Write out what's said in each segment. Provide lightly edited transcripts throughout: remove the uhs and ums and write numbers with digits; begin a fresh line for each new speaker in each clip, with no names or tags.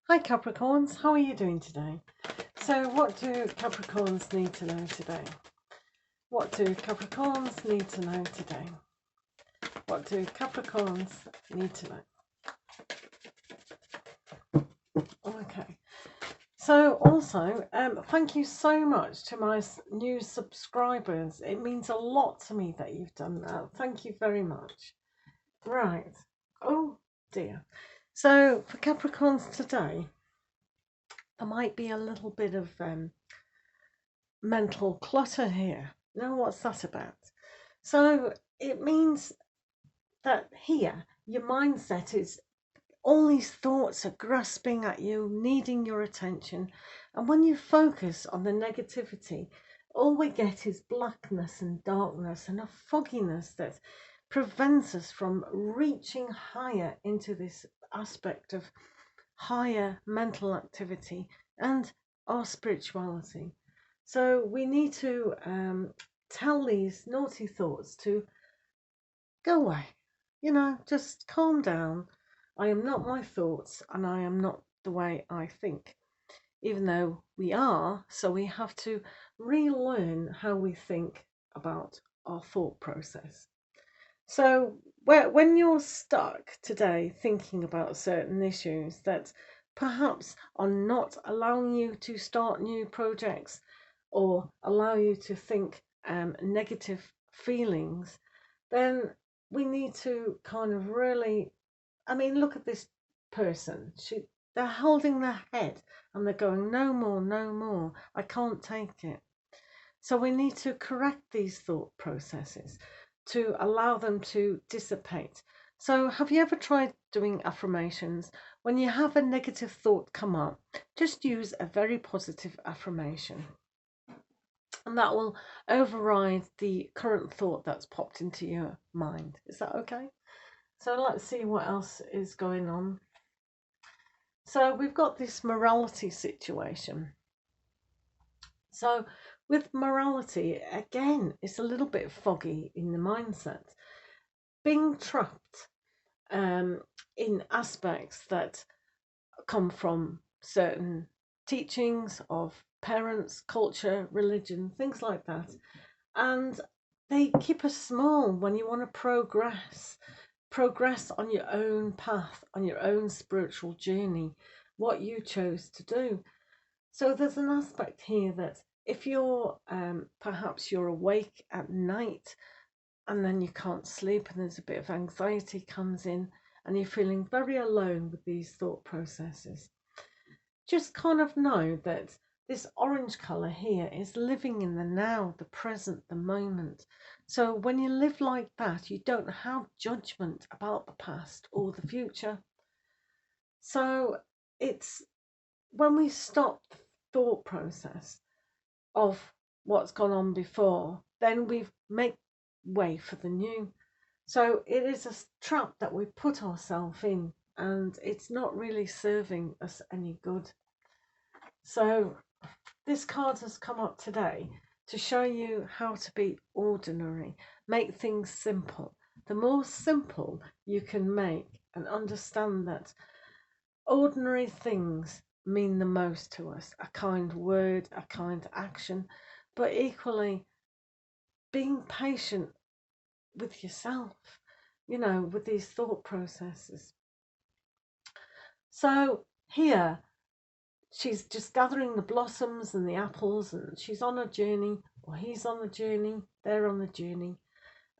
Hi Capricorns, how are you doing today? So what do Capricorns need to know today? What do Capricorns need to know today? What do Capricorns need to know? Okay. So also, thank you so much to my new subscribers. It means a lot to me that you've done that. Thank you very much. Right. Oh dear. So for Capricorns today, there might be a little bit of mental clutter here. Now, what's that about? So it means that here your mindset is all these thoughts are grasping at you, needing your attention. And when you focus on the negativity, all we get is blackness and darkness and a fogginess that prevents us from reaching higher into this aspect of higher mental activity and our spirituality. So we need to tell these naughty thoughts to go away. Just calm down. I am not my thoughts and I am not the way I think, even though we are. So we have to relearn how we think about our thought process. So when you're stuck today thinking about certain issues that perhaps are not allowing you to start new projects or allow you to think negative feelings, then we need to kind of really, look at this person. They're holding their head and they're going, no more, no more. I can't take it. So we need to correct these thought processes to allow them to dissipate. So have you ever tried doing affirmations? When you have a negative thought come up, just use a very positive affirmation. And that will override the current thought that's popped into your mind. Is that okay? So let's see what else is going on. So we've got this morality situation. So with morality, again, it's a little bit foggy in the mindset. Being trapped in aspects that come from certain teachings of parents, culture, religion, things like that. And they keep us small when you want to progress on your own path, on your own spiritual journey, what you chose to do. So there's an aspect here that if you're perhaps you're awake at night and then you can't sleep and there's a bit of anxiety comes in and you're feeling very alone with these thought processes, just kind of know that this orange color here is living in the now, the present, the moment. So when you live like that, you don't have judgment about the past or the future. So it's when we stop the thought process of what's gone on before, then we make way for the new. So it is a trap that we put ourselves in, and it's not really serving us any good. So this card has come up today to show you how to be ordinary, make things simple. The more simple you can make and understand that ordinary things mean the most to us, a kind word, a kind action, but equally being patient with yourself, with these thought processes. So here, she's just gathering the blossoms and the apples, and she's on a journey, or he's on a journey, they're on a journey.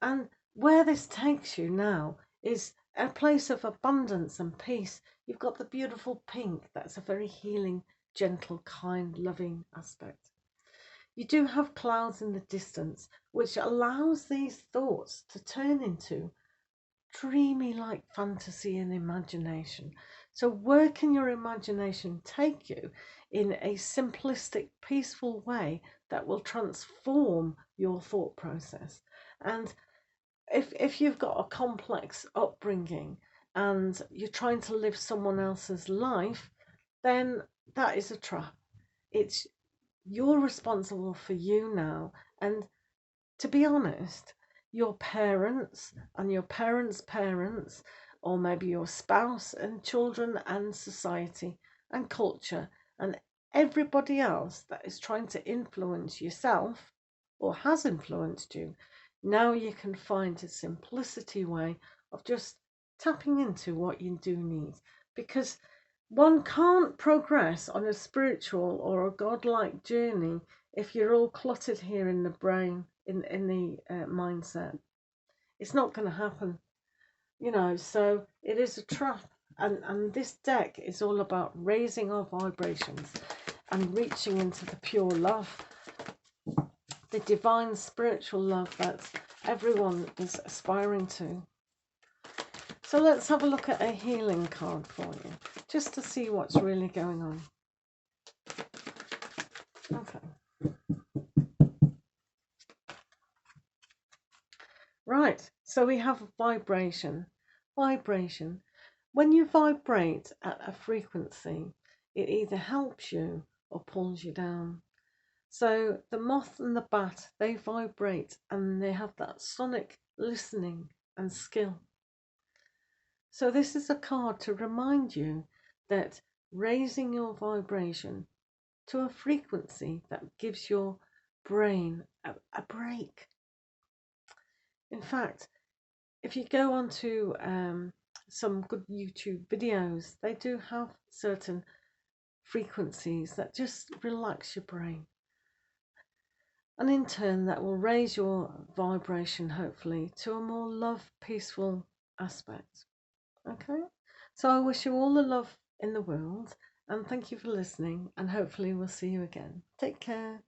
And where this takes you now is a place of abundance and peace. You've got the beautiful pink, that's a very healing, gentle, kind, loving aspect. You do have clouds in the distance, which allows these thoughts to turn into dreamy like fantasy and imagination. So where can your imagination take you in a simplistic, peaceful way that will transform your thought process? And if you've got a complex upbringing and you're trying to live someone else's life, then that is a trap. It's you're responsible for you now. And to be honest, your parents and your parents' parents, or maybe your spouse and children and society and culture and everybody else that is trying to influence yourself or has influenced you. Now you can find a simplicity way of just tapping into what you do need, because one can't progress on a spiritual or a godlike journey if you're all cluttered here in the brain, in the mindset. It's not going to happen, so it is a trap. And this deck is all about raising our vibrations and reaching into the pure love, the divine spiritual love that everyone is aspiring to. So let's have a look at a healing card for you, just to see what's really going on. Okay. Right, so we have vibration. Vibration. When you vibrate at a frequency, it either helps you or pulls you down. So the moth and the bat, they vibrate and they have that sonic listening and skill. So this is a card to remind you that raising your vibration to a frequency that gives your brain a break. In fact, if you go onto some good YouTube videos, they do have certain frequencies that just relax your brain. And in turn, that will raise your vibration, hopefully, to a more love, peaceful aspect. Okay? So I wish you all the love in the world, and thank you for listening, and hopefully we'll see you again. Take care.